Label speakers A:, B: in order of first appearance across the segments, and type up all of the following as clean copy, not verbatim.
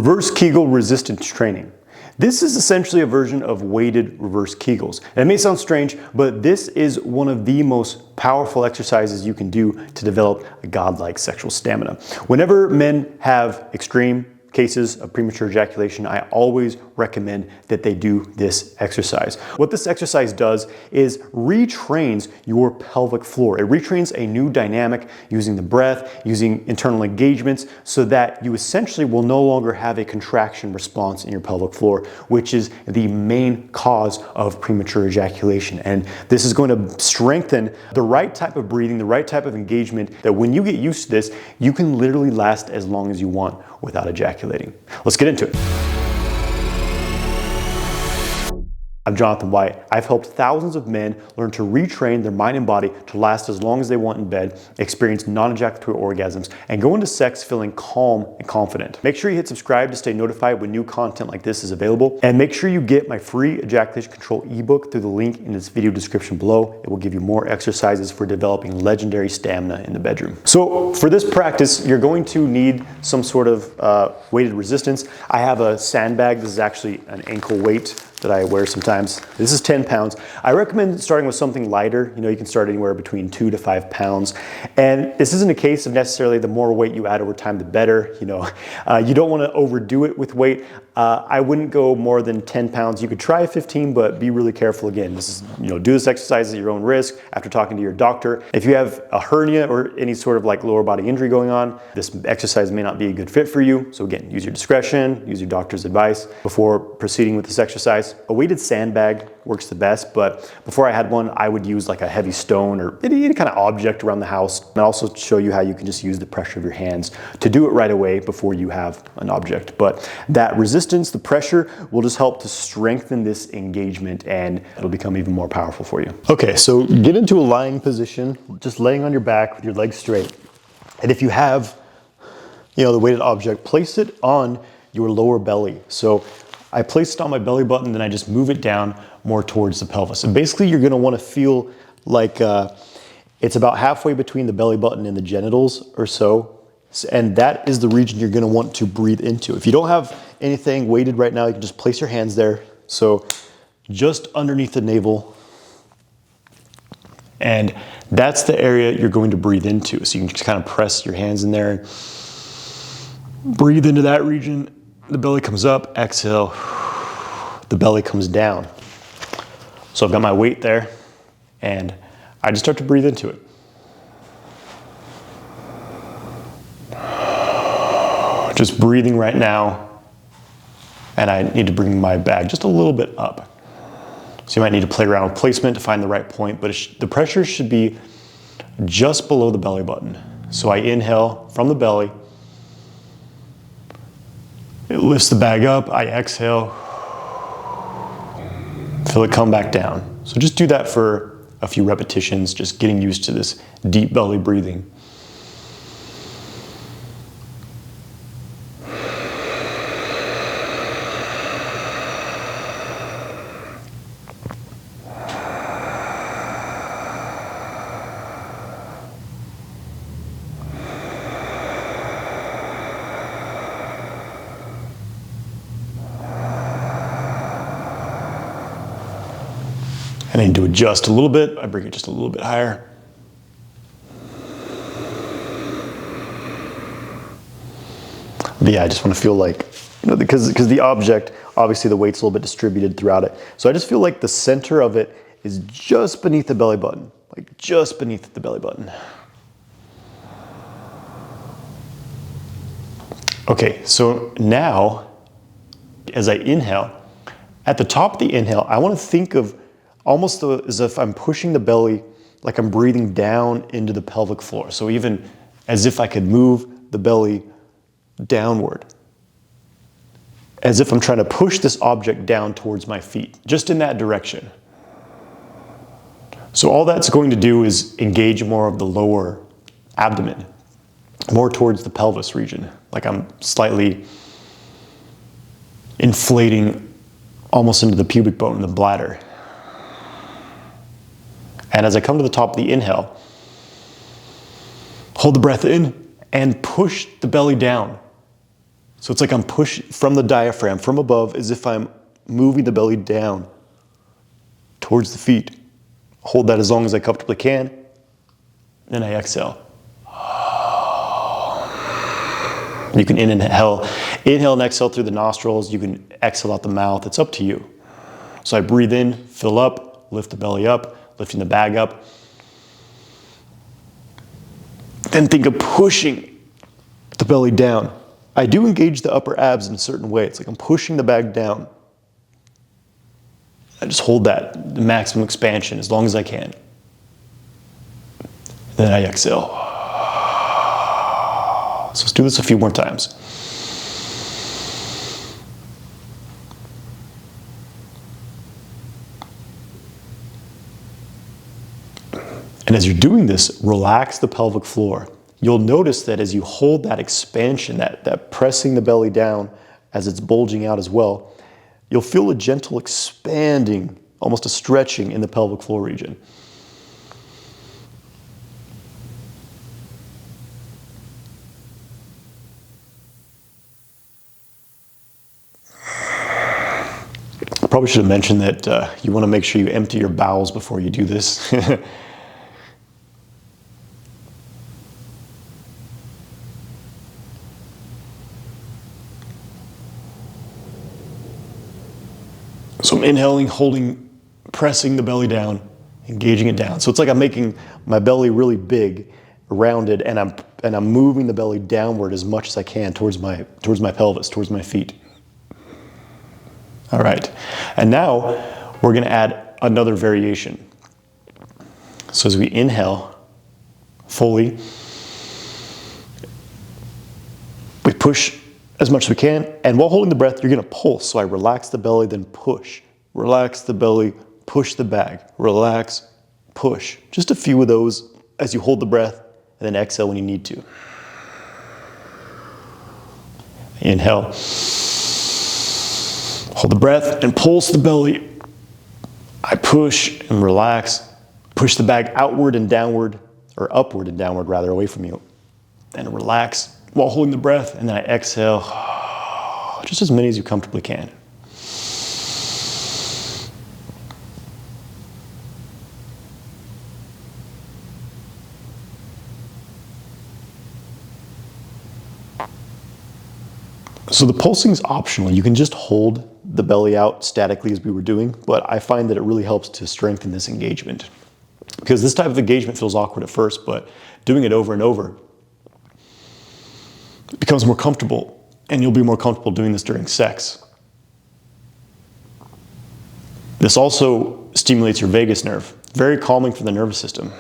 A: Reverse Kegel resistance training. This is essentially a version of weighted reverse Kegels. And it may sound strange, but this is one of the most powerful exercises you can do to develop a godlike sexual stamina. Whenever men have extreme cases of premature ejaculation, I always recommend that they do this exercise. What this exercise does is retrains your pelvic floor. It retrains a new dynamic using the breath, using internal engagements, so that you essentially will no longer have a contraction response in your pelvic floor, which is the main cause of premature ejaculation. And this is going to strengthen the right type of breathing, the right type of engagement, that when you get used to this, you can literally last as long as you want without ejaculating. Let's get into it. I'm Jonathan White. I've helped thousands of men learn to retrain their mind and body to last as long as they want in bed, experience non-ejaculatory orgasms, and go into sex feeling calm and confident. Make sure you hit subscribe to stay notified when new content like this is available. And make sure you get my free ejaculation control ebook through the link in this video description below. It will give you more exercises for developing legendary stamina in the bedroom. So for this practice, you're going to need some sort of weighted resistance. I have a sandbag. This is actually an ankle weight that I wear sometimes. This is 10 pounds. I recommend starting with something lighter. You know, you can start anywhere between 2 to 5 pounds. And this isn't a case of necessarily the more weight you add over time, the better. You know, you don't want to overdo it with weight. I wouldn't go more than 10 pounds. You could try 15, but be really careful. Again, this is, you know, do this exercise at your own risk after talking to your doctor. If you have a hernia or any sort of like lower body injury going on, this exercise may not be a good fit for you. So again, use your discretion, use your doctor's advice before proceeding with this exercise. A weighted sandbag works the best, but before I had one, I would use like a heavy stone or any kind of object around the house. And I'll also show you how you can just use the pressure of your hands to do it right away before you have an object. But that resistance, the pressure, will just help to strengthen this engagement, and it'll become even more powerful for you. Okay, so get into a lying position, just laying on your back with your legs straight. And if you have, you know, the weighted object, place it on your lower belly. So I place it on my belly button, then I just move it down more towards the pelvis. And basically you're gonna wanna feel like it's about halfway between the belly button and the genitals or so. And that is the region you're gonna want to breathe into. If you don't have anything weighted right now, you can just place your hands there. So just underneath the navel. And that's the area you're going to breathe into. So you can just kind of press your hands in there, breathe into that region. The belly comes up, exhale, the belly comes down. So I've got my weight there, and I just start to breathe into it. Just breathing right now, and I need to bring my bag just a little bit up. So you might need to play around with placement to find the right point, but the pressure should be just below the belly button. So I inhale from the belly. It lifts the bag up, I exhale, feel it come back down. So just do that for a few repetitions, just getting used to this deep belly breathing. And I need to adjust a little bit. I bring it just a little bit higher. But yeah, I just want to feel like, you know, because the object, obviously the weight's a little bit distributed throughout it. So I just feel like the center of it is just beneath the belly button, like just beneath the belly button. Okay, so now, as I inhale, at the top of the inhale, I want to think of almost as if I'm pushing the belly, like I'm breathing down into the pelvic floor. So even as if I could move the belly downward, as if I'm trying to push this object down towards my feet, just in that direction. So all that's going to do is engage more of the lower abdomen, more towards the pelvis region, like I'm slightly inflating almost into the pubic bone in the bladder. And as I come to the top of the inhale, hold the breath in and push the belly down. So it's like I'm pushing from the diaphragm, from above, as if I'm moving the belly down towards the feet. Hold that as long as I comfortably can. Then I exhale. You can inhale and exhale through the nostrils. You can exhale out the mouth. It's up to you. So I breathe in, fill up, lift the belly up, lifting the bag up. Then think of pushing the belly down. I do engage the upper abs in a certain way. It's like I'm pushing the bag down. I just hold that, the maximum expansion, as long as I can. Then I exhale. So let's do this a few more times. And as you're doing this, relax the pelvic floor. You'll notice that as you hold that expansion, that pressing the belly down as it's bulging out as well, you'll feel a gentle expanding, almost a stretching in the pelvic floor region. I probably should have mentioned that you want to make sure you empty your bowels before you do this. So I'm inhaling, holding, pressing the belly down, engaging it down. So it's like I'm making my belly really big, rounded, and I'm moving the belly downward as much as I can towards my pelvis, towards my feet. All right, and now we're gonna add another variation. So as we inhale fully, we push as much as we can, and while holding the breath, you're gonna pulse. So I relax the belly, then push. Relax the belly, push the bag. Relax, push. Just a few of those as you hold the breath, and then exhale when you need to. Inhale. Hold the breath and pulse the belly. I push and relax. Push the bag outward and downward, or upward and downward rather, away from you. Then relax while holding the breath, and then I exhale, just as many as you comfortably can. So the pulsing is optional. You can just hold the belly out statically as we were doing, but I find that it really helps to strengthen this engagement. Because this type of engagement feels awkward at first, but doing it over and over, it becomes more comfortable, and you'll be more comfortable doing this during sex. This also stimulates your vagus nerve, very calming for the nervous system.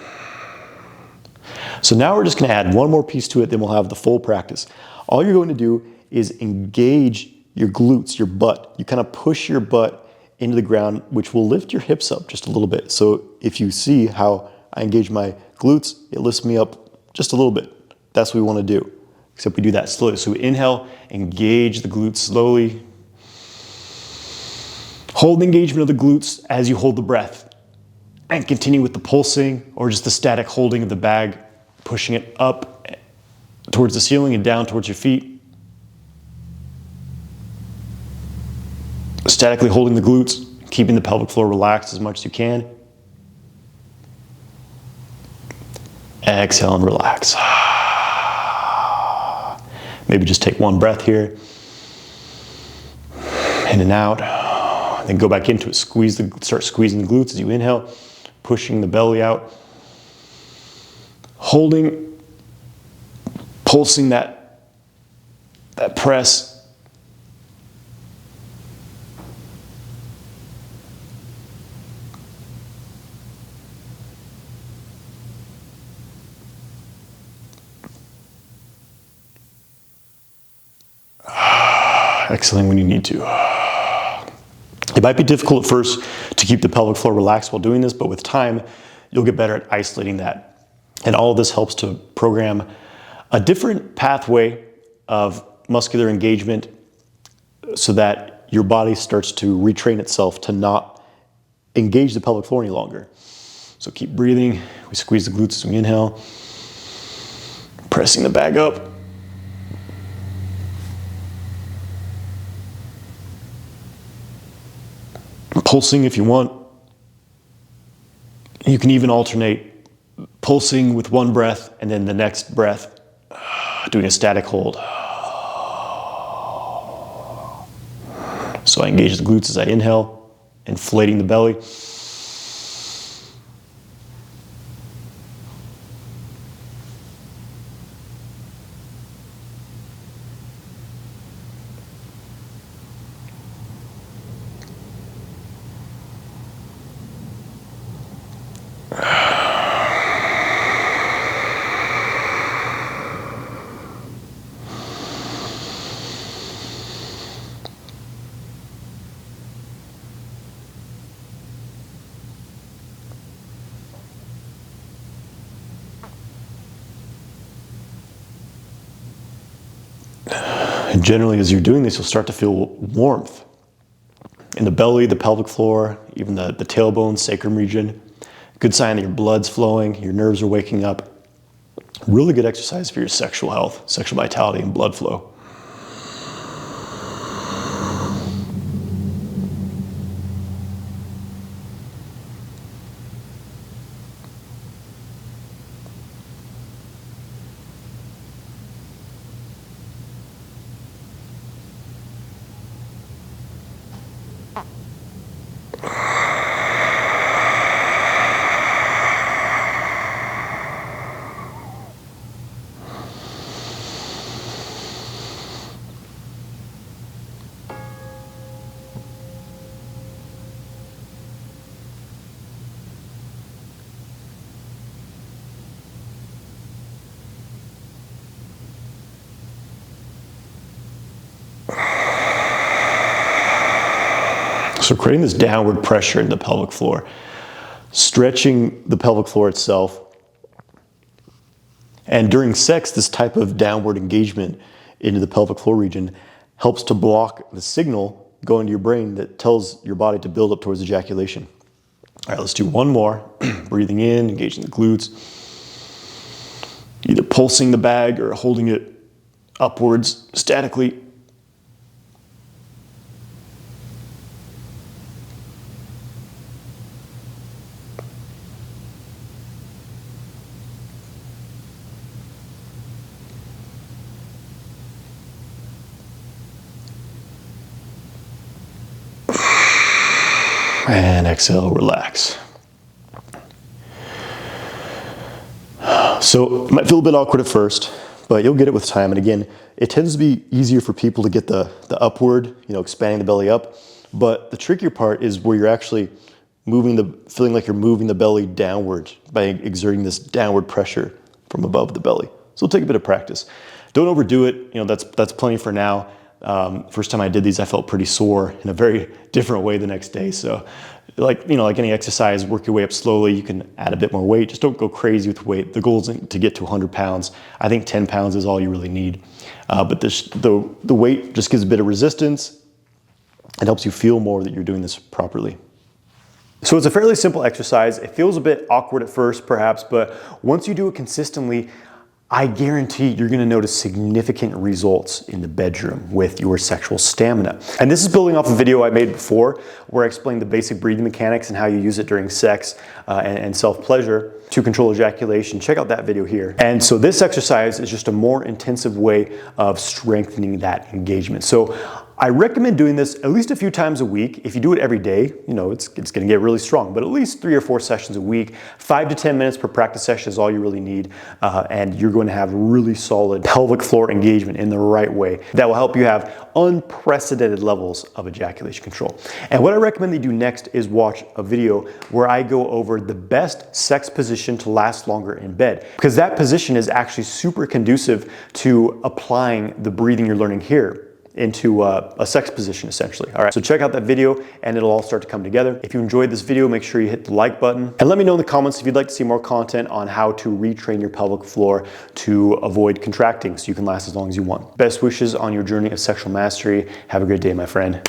A: So now we're just gonna add one more piece to it, then we'll have the full practice. All you're going to do is engage your glutes, your butt. You kind of push your butt into the ground, which will lift your hips up just a little bit. So if you see how I engage my glutes, it lifts me up just a little bit. That's what we want to do, except we do that slowly. So we inhale, engage the glutes slowly. Hold the engagement of the glutes as you hold the breath, and continue with the pulsing or just the static holding of the bag, pushing it up towards the ceiling and down towards your feet. Statically holding the glutes, keeping the pelvic floor relaxed as much as you can. Exhale and relax. Maybe just take one breath here. In and out. Then go back into it. Start squeezing the glutes as you inhale, pushing the belly out. Holding, pulsing that press. Exhaling when you need to. It might be difficult at first to keep the pelvic floor relaxed while doing this, but with time, you'll get better at isolating that. And all of this helps to program a different pathway of muscular engagement so that your body starts to retrain itself to not engage the pelvic floor any longer. So keep breathing. We squeeze the glutes as we inhale, pressing the bag up. pulsing if you want. You can even alternate pulsing with one breath and then the next breath doing a static hold. So I engage the glutes as I inhale, inflating the belly. And generally, as you're doing this, you'll start to feel warmth in the belly, the pelvic floor, even the tailbone, sacrum region. Good sign that your blood's flowing, your nerves are waking up. Really good exercise for your sexual health, sexual vitality, and blood flow. So creating this downward pressure in the pelvic floor, stretching the pelvic floor itself. And during sex, this type of downward engagement into the pelvic floor region helps to block the signal going to your brain that tells your body to build up towards ejaculation. All right, let's do one more. Breathing in, engaging the glutes. Either pulsing the bag or holding it upwards statically. And exhale, relax. So it might feel a bit awkward at first, but you'll get it with time. And again, it tends to be easier for people to get the upward, expanding the belly up. But the trickier part is where you're actually feeling like you're moving the belly downward by exerting this downward pressure from above the belly. So it'll take a bit of practice. Don't overdo it. That's plenty for now. First time I did these, I felt pretty sore in a very different way the next day. So like any exercise, work your way up slowly. You can add a bit more weight. Just don't go crazy with weight. The goal isn't to get to 100 pounds. I think 10 pounds is all you really need. But the weight just gives a bit of resistance. It helps you feel more that you're doing this properly. So it's a fairly simple exercise. It feels a bit awkward at first, perhaps, but once you do it consistently, I guarantee you're gonna notice significant results in the bedroom with your sexual stamina. And this is building off a video I made before where I explained the basic breathing mechanics and how you use it during sex and self-pleasure to control ejaculation. Check out that video here. And so this exercise is just a more intensive way of strengthening that engagement. So I recommend doing this at least a few times a week. If you do it every day, it's gonna get really strong, but at least 3 or 4 sessions a week. 5 to 10 minutes per practice session is all you really need. And you're going to have really solid pelvic floor engagement in the right way that will help you have unprecedented levels of ejaculation control. And what I recommend that you do next is watch a video where I go over the best sex position to last longer in bed, because that position is actually super conducive to applying the breathing you're learning here into a sex position, essentially. All right, so check out that video and it'll all start to come together. If you enjoyed this video, make sure you hit the like button and let me know in the comments if you'd like to see more content on how to retrain your pelvic floor to avoid contracting so you can last as long as you want. Best wishes on your journey of sexual mastery. Have a great day, my friend.